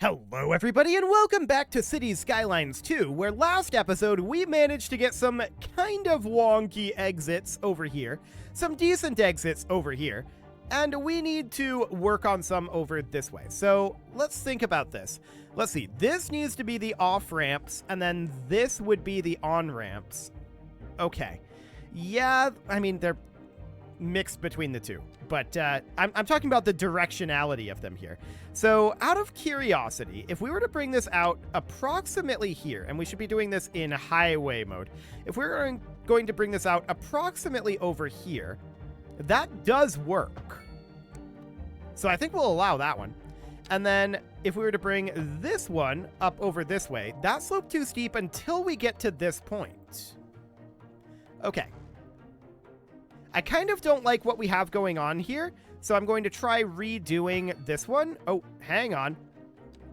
Hello everybody and welcome back to Cities Skylines 2, where last episode we managed to get some kind of wonky exits over here, some decent exits over here, and we need to work on some over this way. So let's think about this. Let's see, this needs to be the off-ramps, and then this would be the on-ramps. Okay. Yeah, I mean, they're mixed between the two, but I'm talking about the directionality of them here. So out of curiosity, if we were to bring this out approximately here, and we should be doing this in highway mode, if we're going to bring this out approximately over here, that does work. So I think we'll allow that one. And then if we were to bring this one up over this way, that slope too steep until we get to this point. Okay. I kind of don't like what we have going on here, so I'm going to try redoing this one. Oh, hang on.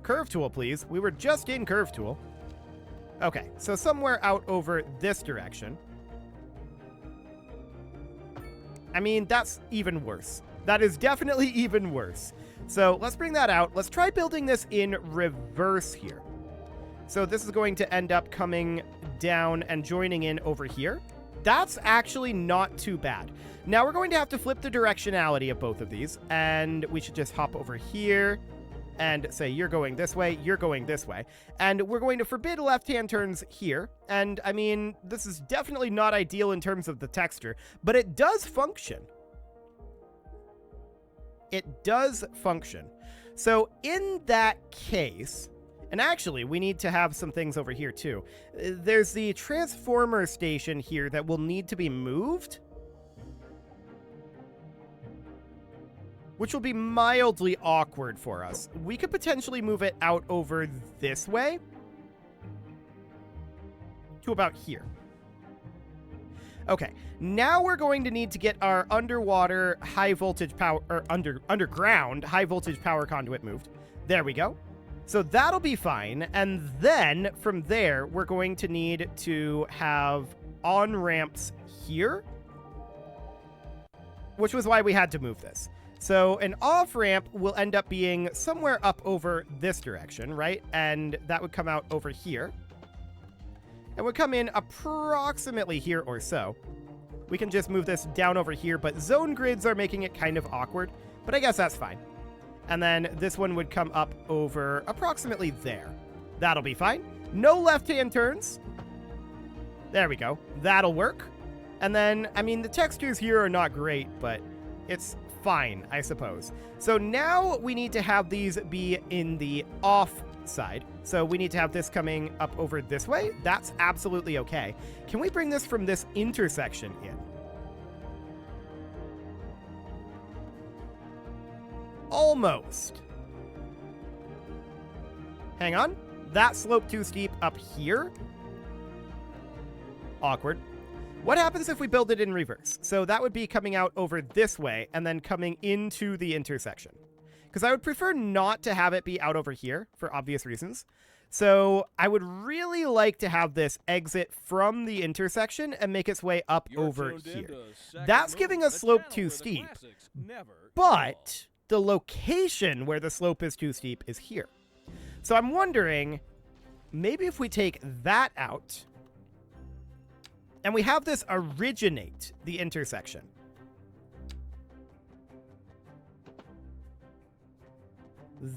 Curve tool, please. We were just in curve tool. Okay, so somewhere out over this direction. I mean, that's even worse. That is definitely even worse. So let's bring that out. Let's try building this in reverse here. So this is going to end up coming down and joining in over here. That's actually not too bad. Now we're going to have to flip the directionality of both of these, and we should just hop over here and say you're going this way, you're going this way. And we're going to forbid left-hand turns here. And I mean, this is definitely not ideal in terms of the texture, but it does function. It does function. So in that case, and actually, we need to have some things over here, too. There's the transformer station here that will need to be moved, which will be mildly awkward for us. We could potentially move it out over this way to about here. Okay, now we're going to need to get our underwater high voltage power, or underground high voltage power conduit moved. There we go. So that'll be fine, and then from there, we're going to need to have on-ramps here, which was why we had to move this. So an off-ramp will end up being somewhere up over this direction, right? And that would come out over here. And would come in approximately here or so. We can just move this down over here, but zone grids are making it kind of awkward, but I guess that's fine. And then this one would come up over approximately there. That'll be fine. No left-hand turns. There we go. That'll work. And then, I mean, the textures here are not great, but it's fine, I suppose. So now we need to have these be in the off side. So we need to have this coming up over this way. That's absolutely okay. Can we bring this from this intersection in? Almost. Hang on. That slope too steep up here. Awkward. What happens if we build it in reverse? So that would be coming out over this way and then coming into the intersection. Because I would prefer not to have it be out over here for obvious reasons. So I would really like to have this exit from the intersection and make its way up over here. That's giving us slope too steep. But the location where the slope is too steep is here. So I'm wondering, maybe if we take that out and we have this originate the intersection.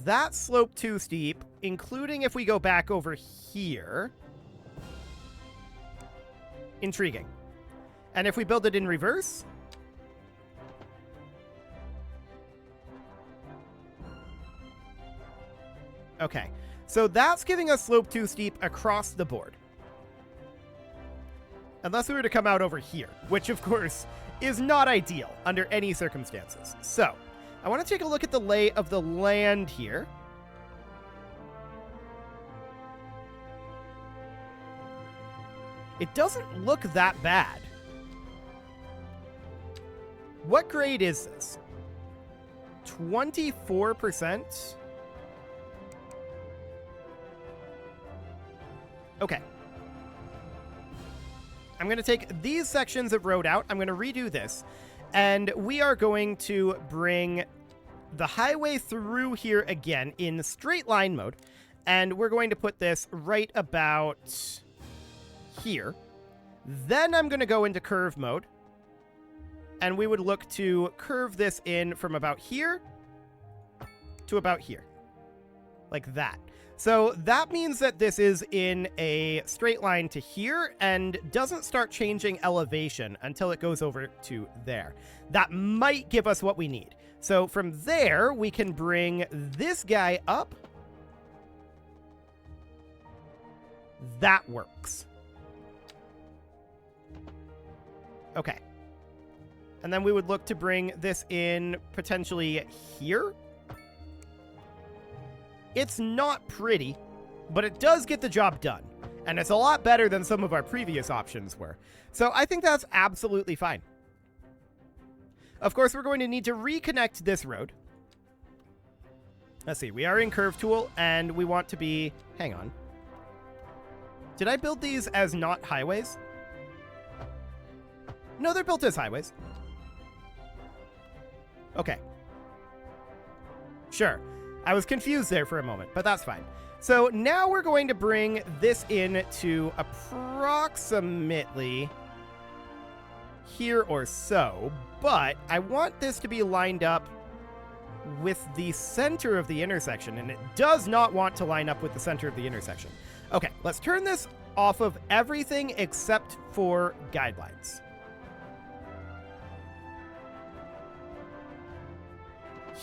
That slope too steep, including if we go back over here. Intriguing. And if we build it in reverse, okay, so that's giving us slope too steep across the board. Unless we were to come out over here, which of course is not ideal under any circumstances. So I want to take a look at the lay of the land here. It doesn't look that bad. What grade is this? 24%? Okay. I'm going to take these sections of road out. I'm going to redo this. And we are going to bring the highway through here again in straight line mode. And we're going to put this right about here. Then I'm going to go into curve mode. And we would look to curve this in from about here to about here. Like that. So that means that this is in a straight line to here and doesn't start changing elevation until it goes over to there. That might give us what we need. So from there, we can bring this guy up. That works. Okay. And then we would look to bring this in potentially here. It's not pretty, but it does get the job done. And it's a lot better than some of our previous options were. So I think that's absolutely fine. Of course, we're going to need to reconnect this road. Let's see, we are in Curve Tool, and we want to be... Hang on. Did I build these as not highways? No, they're built as highways. Okay. Sure. I was confused there for a moment, but that's fine. So now we're going to bring this in to approximately here or so, but I want this to be lined up with the center of the intersection, and it does not want to line up with the center of the intersection. Okay, let's turn this off of everything except for guidelines.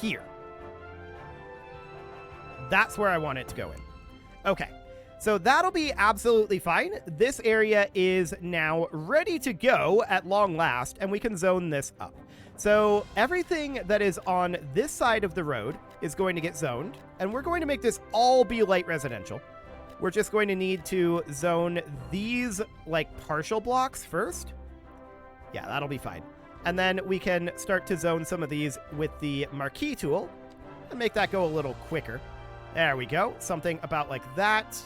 Here. That's where I want it to go in. Okay, so that'll be absolutely fine. This area is now ready to go at long last, and we can zone this up. So everything that is on this side of the road is going to get zoned, and we're going to make this all be light residential. We're just going to need to zone these, like, partial blocks first. Yeah, that'll be fine. And then we can start to zone some of these with the marquee tool and make that go a little quicker. There we go. Something about like that.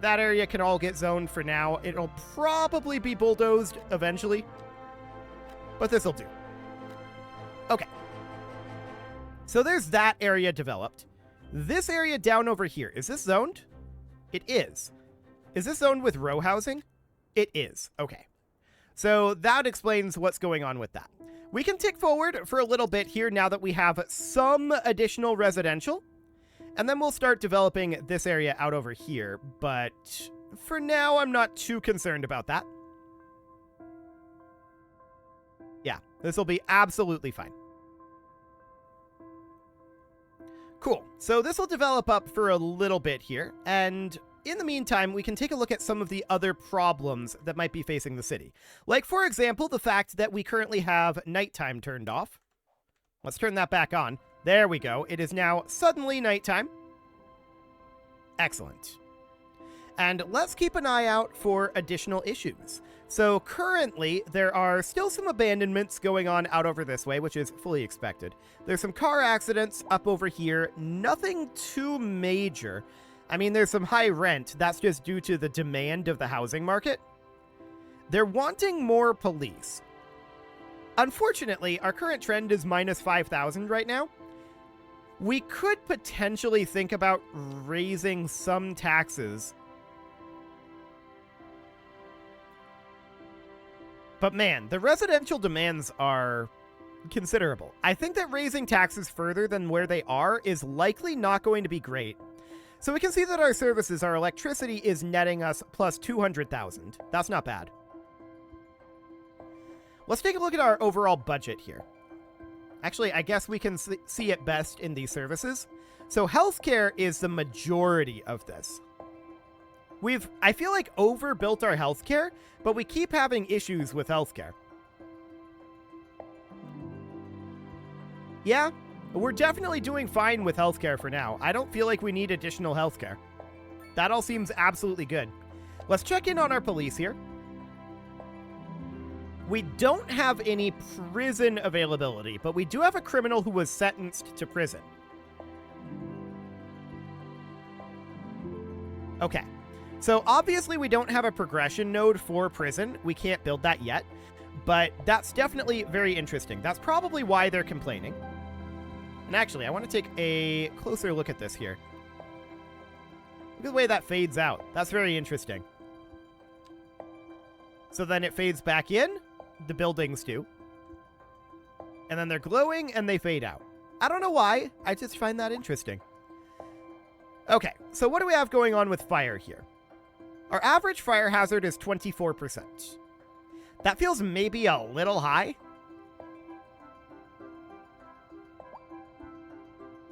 That area can all get zoned for now. It'll probably be bulldozed eventually, but this'll do. Okay. So there's that area developed. This area down over here, is this zoned? It is. Is this zoned with row housing? It is. Okay. So that explains what's going on with that. We can tick forward for a little bit here now that we have some additional residential. And then we'll start developing this area out over here. But for now, I'm not too concerned about that. Yeah, this will be absolutely fine. Cool. So this will develop up for a little bit here. And in the meantime, we can take a look at some of the other problems that might be facing the city. Like, for example, the fact that we currently have nighttime turned off. Let's turn that back on. There we go. It is now suddenly nighttime. Excellent. And let's keep an eye out for additional issues. So currently, there are still some abandonments going on out over this way, which is fully expected. There's some car accidents up over here. Nothing too major. I mean, there's some high rent. That's just due to the demand of the housing market. They're wanting more police. Unfortunately, our current trend is minus 5,000 right now. We could potentially think about raising some taxes. But man, the residential demands are considerable. I think that raising taxes further than where they are is likely not going to be great. So we can see that our services, our electricity is netting us plus 200,000. That's not bad. Let's take a look at our overall budget here. Actually, I guess we can see it best in these services. So healthcare is the majority of this. I feel like, overbuilt our healthcare, but we keep having issues with healthcare. Yeah, we're definitely doing fine with healthcare for now. I don't feel like we need additional healthcare. That all seems absolutely good. Let's check in on our police here. We don't have any prison availability, but we do have a criminal who was sentenced to prison. Okay. So obviously we don't have a progression node for prison. We can't build that yet, but that's definitely very interesting. That's probably why they're complaining. And actually, I want to take a closer look at this here. Look at the way that fades out. That's very interesting. So then it fades back in. The buildings do. And then they're glowing and they fade out. I don't know why. I just find that interesting. Okay, so what do we have going on with fire here? Our average fire hazard is 24%. That feels maybe a little high.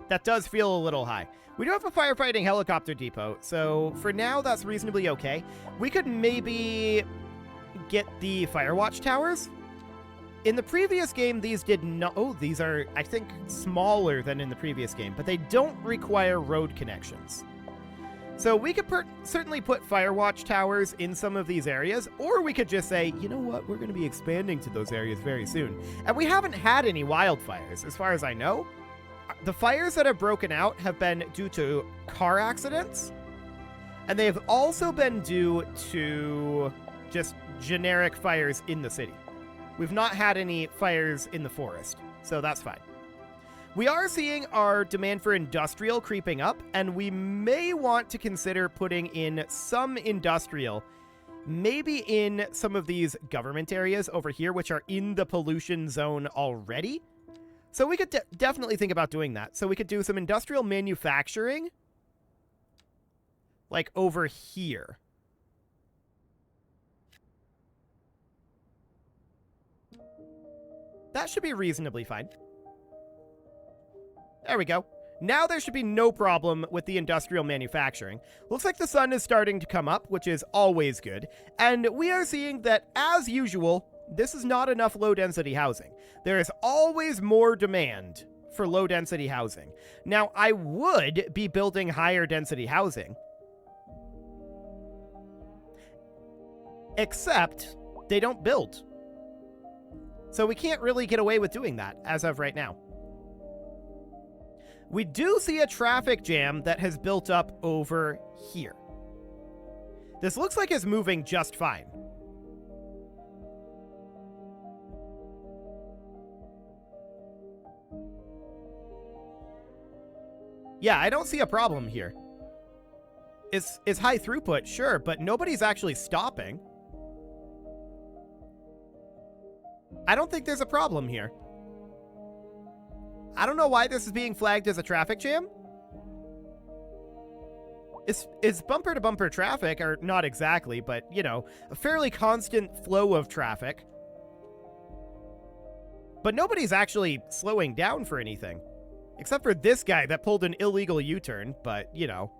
That does feel a little high. We do have a firefighting helicopter depot, so for now that's reasonably okay. We could maybe get the firewatch towers. In the previous game, these did not... Oh, these are, I think, smaller than in the previous game, but they don't require road connections. So we could certainly put firewatch towers in some of these areas, or we could just say, you know what, we're going to be expanding to those areas very soon. And we haven't had any wildfires, as far as I know. The fires that have broken out have been due to car accidents, and they have also been due to just generic fires in the city. We've not had any fires in the forest, so that's fine. We are seeing our demand for industrial creeping up, and we may want to consider putting in some industrial, maybe in some of these government areas over here, which are in the pollution zone already. So we could definitely think about doing that. So we could do some industrial manufacturing, like over here. That should be reasonably fine. There we go. Now there should be no problem with the industrial manufacturing. Looks like the sun is starting to come up, which is always good. And we are seeing that, as usual, this is not enough low-density housing. There is always more demand for low-density housing. Now, I would be building higher-density housing. Except they don't build. So we can't really get away with doing that as of right now. We do see a traffic jam that has built up over here. This looks like it's moving just fine. Yeah, I don't see a problem here. It's high throughput, sure, but nobody's actually stopping. I don't think there's a problem here. I don't know why this is being flagged as a traffic jam. It's bumper-to-bumper traffic, or not exactly, but, you know, a fairly constant flow of traffic. But nobody's actually slowing down for anything. Except for this guy that pulled an illegal U-turn, but, you know,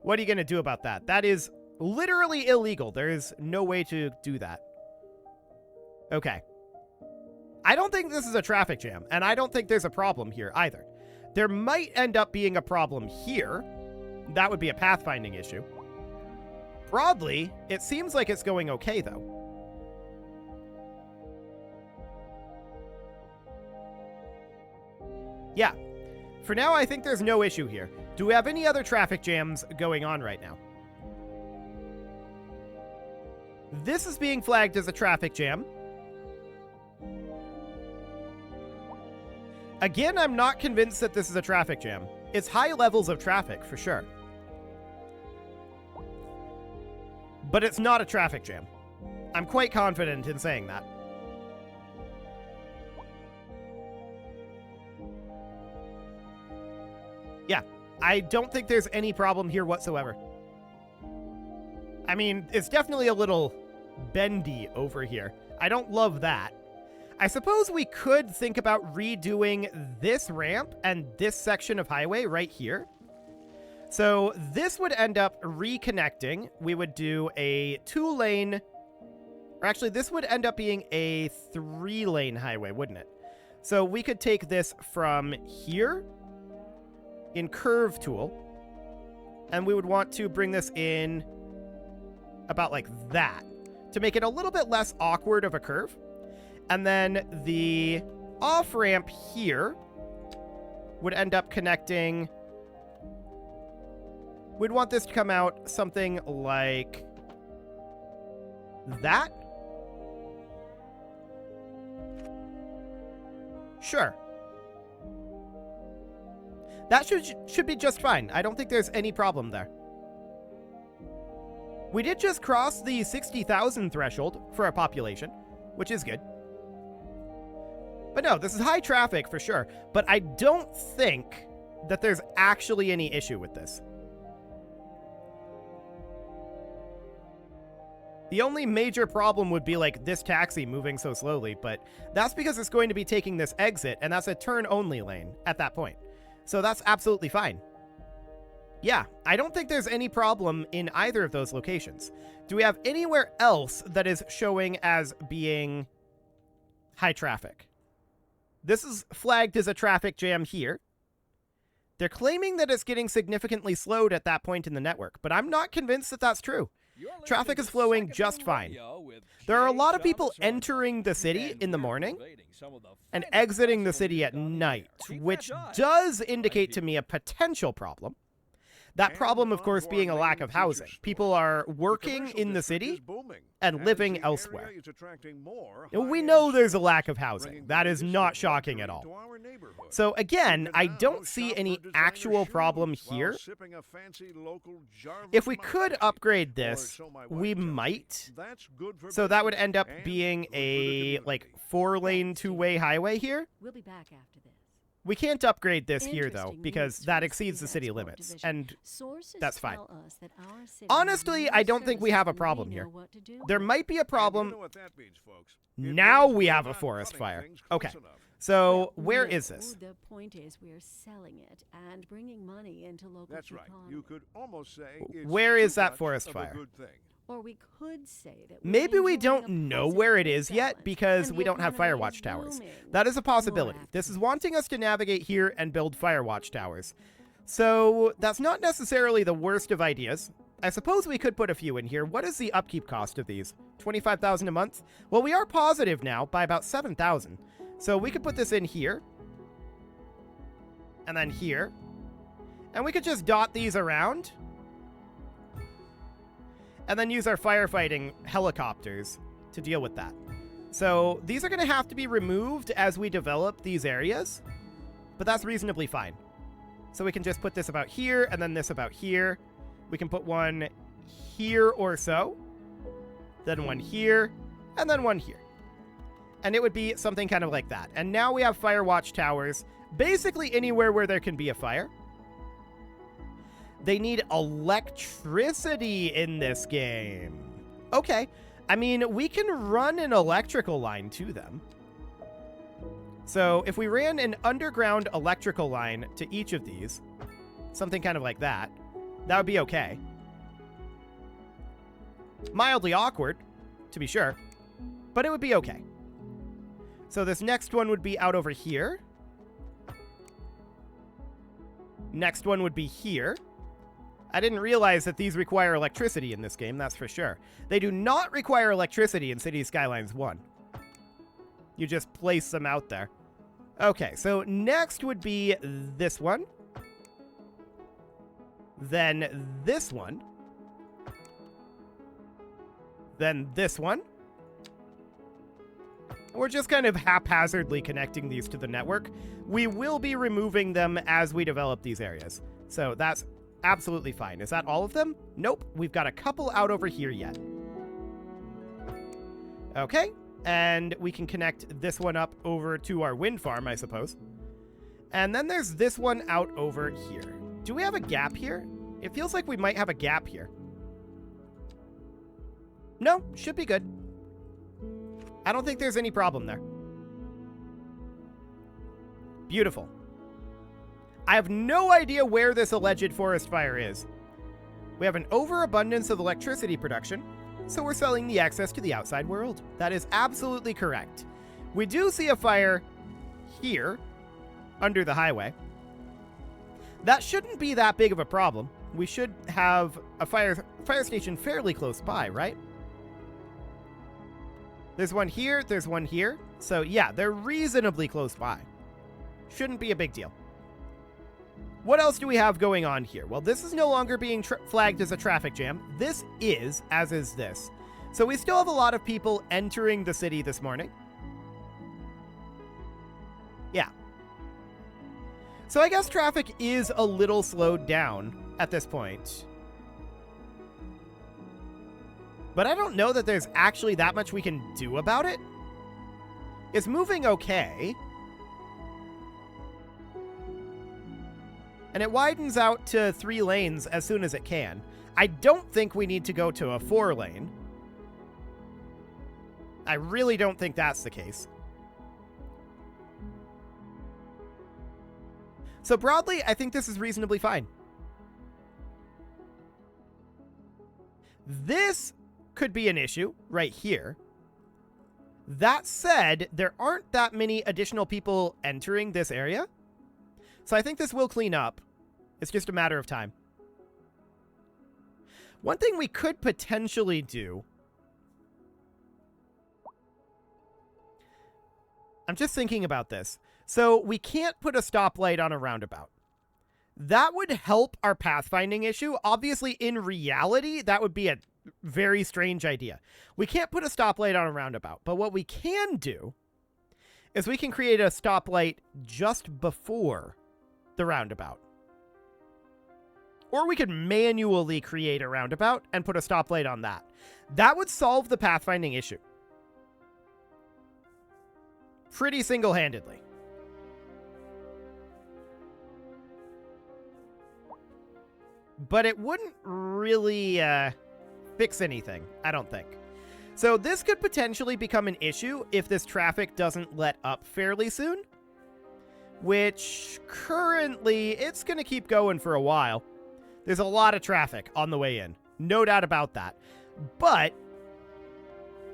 what are you going to do about that? That is literally illegal. There is no way to do that. Okay. I don't think this is a traffic jam, and I don't think there's a problem here either. There might end up being a problem here. That would be a pathfinding issue. Broadly, it seems like it's going okay, though. Yeah. For now, I think there's no issue here. Do we have any other traffic jams going on right now? This is being flagged as a traffic jam. Again, I'm not convinced that this is a traffic jam. It's high levels of traffic, for sure. But it's not a traffic jam. I'm quite confident in saying that. Yeah, I don't think there's any problem here whatsoever. I mean, it's definitely a little bendy over here. I don't love that. I suppose we could think about redoing this ramp and this section of highway right here. So this would end up reconnecting. We would do a 2-lane, or actually this would end up being a 3-lane highway, wouldn't it? So we could take this from here in curve tool, and we would want to bring this in about like that to make it a little bit less awkward of a curve. And then the off-ramp here would end up connecting. We'd want this to come out something like that. Sure. That should be just fine. I don't think there's any problem there. We did just cross the 60,000 threshold for our population, which is good. But no, this is high traffic for sure, but I don't think that there's actually any issue with this. The only major problem would be like this taxi moving so slowly, but that's because it's going to be taking this exit, and that's a turn-only lane at that point. So that's absolutely fine. Yeah, I don't think there's any problem in either of those locations. Do we have anywhere else that is showing as being high traffic? This is flagged as a traffic jam here. They're claiming that it's getting significantly slowed at that point in the network, but I'm not convinced that that's true. Traffic is flowing just fine. There are a lot of people entering the city in the morning and exiting the city at night, which does indicate to me a potential problem. That problem, of course, being a lack of housing. People are working in the city and living elsewhere. We know there's a lack of housing. That is not shocking at all. So again, I don't see any actual problem here. If we could upgrade this, we might. So that would end up being a, like, 4-lane, 2-way highway here. We'll be back after this. We can't upgrade this here, though, because that exceeds the city limits, and that's fine. Honestly, I don't think we have a problem here. There might be a problem. Now we have a forest fire. Okay, so where is this? The point is we're selling it and bringing money into local economy. That's right. You could almost say it's where is that forest fire? Or we could say that maybe we don't know where it is yet because we don't have Firewatch towers. That is a possibility. This is wanting us to navigate here and build Firewatch towers. So that's not necessarily the worst of ideas. I suppose we could put a few in here. What is the upkeep cost of these? 25,000 a month? Well, we are positive now by about 7,000. So we could put this in here. And then here. And we could just dot these around. And then use our firefighting helicopters to deal with that. So these are going to have to be removed as we develop these areas, but that's reasonably fine. So we can just put this about here, and then this about here. We can put one here or so, then one here, and then one here. And it would be something kind of like that. And now we have Firewatch towers, basically anywhere where there can be a fire. They need electricity in this game. Okay. I mean, we can run an electrical line to them. So if we ran an underground electrical line to each of these, something kind of like that, that would be okay. Mildly awkward, to be sure, but it would be okay. So this next one would be out over here. Next one would be here. I didn't realize that these require electricity in this game, that's for sure. They do not require electricity in Cities Skylines 1. You just place them out there. Okay, so next would be this one. Then this one. Then this one. We're just kind of haphazardly connecting these to the network. We will be removing them as we develop these areas. So that's absolutely fine. Is that all of them? Nope. We've got a couple out over here yet. Okay. And we can connect this one up over to our wind farm, I suppose. And then there's this one out over here. Do we have a gap here? It feels like we might have a gap here. No, should be good. I don't think there's any problem there. Beautiful. I have no idea where this alleged forest fire is. We have an overabundance of electricity production, so we're selling the excess to the outside world. That is absolutely correct. We do see a fire here, under the highway. That shouldn't be that big of a problem. We should have a fire station fairly close by, right? There's one here, there's one here. So yeah, they're reasonably close by. Shouldn't be a big deal. What else do we have going on here? Well, this is no longer being flagged as a traffic jam. This is, as is this. So we still have a lot of people entering the city this morning. Yeah. So I guess traffic is a little slowed down at this point. But I don't know that there's actually that much we can do about it. It's moving okay. And it widens out to 3 lanes as soon as it can. I don't think we need to go to a 4-lane. I really don't think that's the case. So broadly, I think this is reasonably fine. This could be an issue right here. That said, there aren't that many additional people entering this area. So I think this will clean up. It's just a matter of time. One thing we could potentially do... I'm just thinking about this. So we can't put a stoplight on a roundabout. That would help our pathfinding issue. Obviously, in reality, that would be a very strange idea. We can't put a stoplight on a roundabout, but what we can do is we can create a stoplight just before the roundabout. Or we could manually create a roundabout and put a stoplight on that. That would solve the pathfinding issue. Pretty single-handedly. But it wouldn't really fix anything, I don't think. So this could potentially become an issue if this traffic doesn't let up fairly soon. Which, currently, it's going to keep going for a while. There's a lot of traffic on the way in. No doubt about that. But,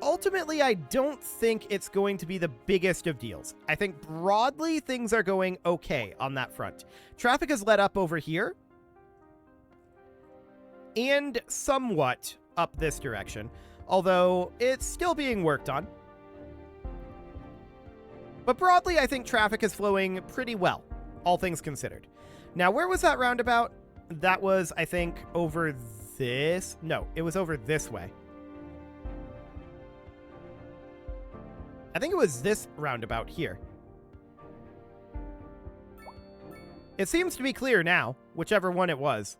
ultimately, I don't think it's going to be the biggest of deals. I think, broadly, things are going okay on that front. Traffic has let up over here. And somewhat up this direction, although it's still being worked on. But broadly, I think traffic is flowing pretty well, all things considered. Now, where was that roundabout? That was, I think, over this... No, it was over this way. I think it was this roundabout here. It seems to be clear now, whichever one it was.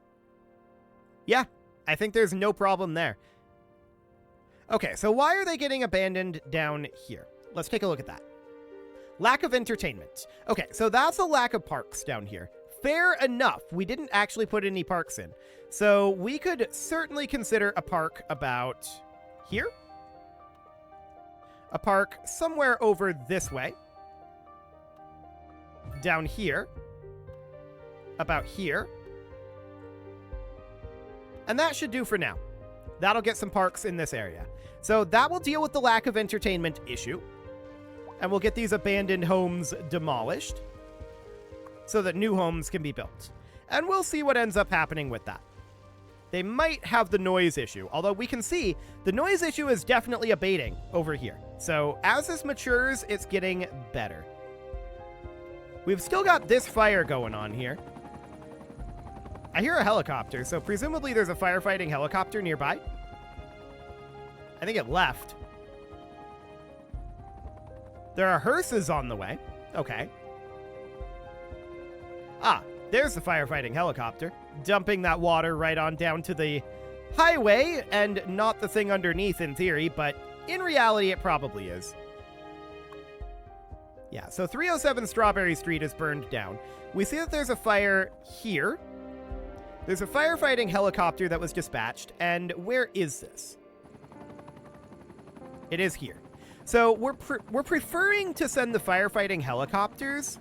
Yeah, I think there's no problem there. Okay, so why are they getting abandoned down here? Let's take a look at that. Lack of entertainment. Okay, so that's a lack of parks down here. Fair enough. We didn't actually put any parks in. So we could certainly consider a park about here. A park somewhere over this way. Down here. About here. And that should do for now. That'll get some parks in this area. So that will deal with the lack of entertainment issue. And we'll get these abandoned homes demolished so that new homes can be built. And we'll see what ends up happening with that. They might have the noise issue, although we can see the noise issue is definitely abating over here. So as this matures, it's getting better. We've still got this fire going on here. I hear a helicopter, so presumably there's a firefighting helicopter nearby. I think it left. There are hearses on the way. Okay. Ah, there's the firefighting helicopter, dumping that water right on down to the highway, and not the thing underneath in theory, but in reality it probably is. Yeah, so 307 Strawberry Street is burned down. We see that there's a fire here. There's a firefighting helicopter that was dispatched, and where is this? It is here. So we're preferring to send the firefighting helicopters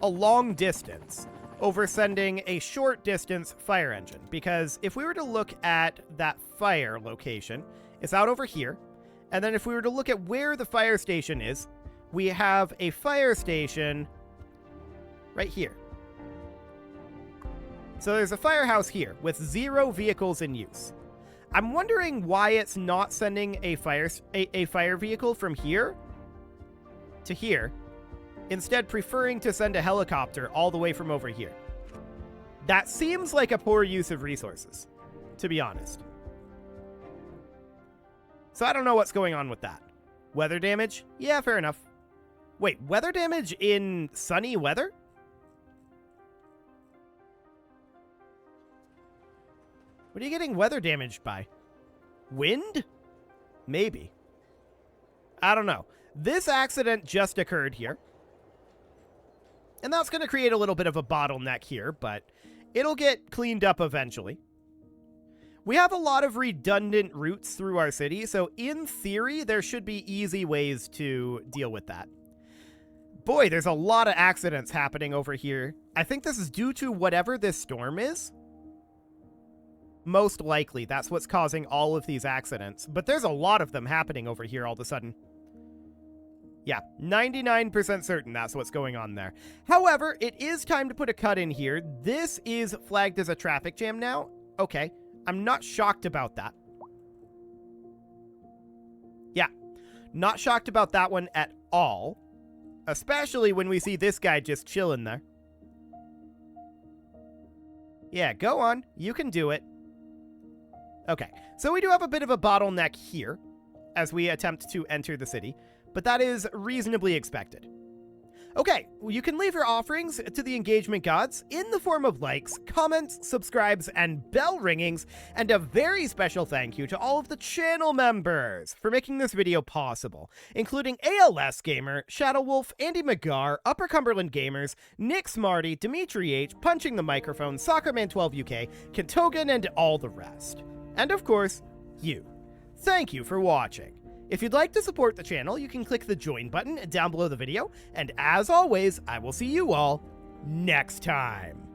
a long distance over sending a short distance fire engine, because if we were to look at that fire location, it's out over here, and then if we were to look at where the fire station is, we have a fire station right here. So there's a firehouse here with 0 vehicles in use. I'm wondering why it's not sending a fire vehicle from here to here, instead preferring to send a helicopter all the way from over here. That seems like a poor use of resources, to be honest. So I don't know what's going on with that. Weather damage? Yeah, fair enough. Wait, weather damage in sunny weather? What are you getting weather damaged by? Wind? Maybe. I don't know. This accident just occurred here. And that's going to create a little bit of a bottleneck here, but it'll get cleaned up eventually. We have a lot of redundant routes through our city, so in theory, there should be easy ways to deal with that. Boy, there's a lot of accidents happening over here. I think this is due to whatever this storm is. Most likely, that's what's causing all of these accidents. But there's a lot of them happening over here all of a sudden. Yeah, 99% certain that's what's going on there. However, it is time to put a cut in here. This is flagged as a traffic jam now. Okay, I'm not shocked about that. Yeah, not shocked about that one at all. Especially when we see this guy just chilling there. Yeah, go on. You can do it. Okay, so we do have a bit of a bottleneck here as we attempt to enter the city, but that is reasonably expected. Okay, well, you can leave your offerings to the engagement gods in the form of likes, comments, subscribes, and bell ringings, and a very special thank you to all of the channel members for making this video possible, including ALS Gamer, Shadow Wolf, Andy McGar, Upper Cumberland Gamers, Nick Smarty, Dimitri H, Punching the Microphone, Soccerman12 UK, Kentogan, and all the rest. And of course, you. Thank you for watching. If you'd like to support the channel, you can click the join button down below the video, and as always, I will see you all next time.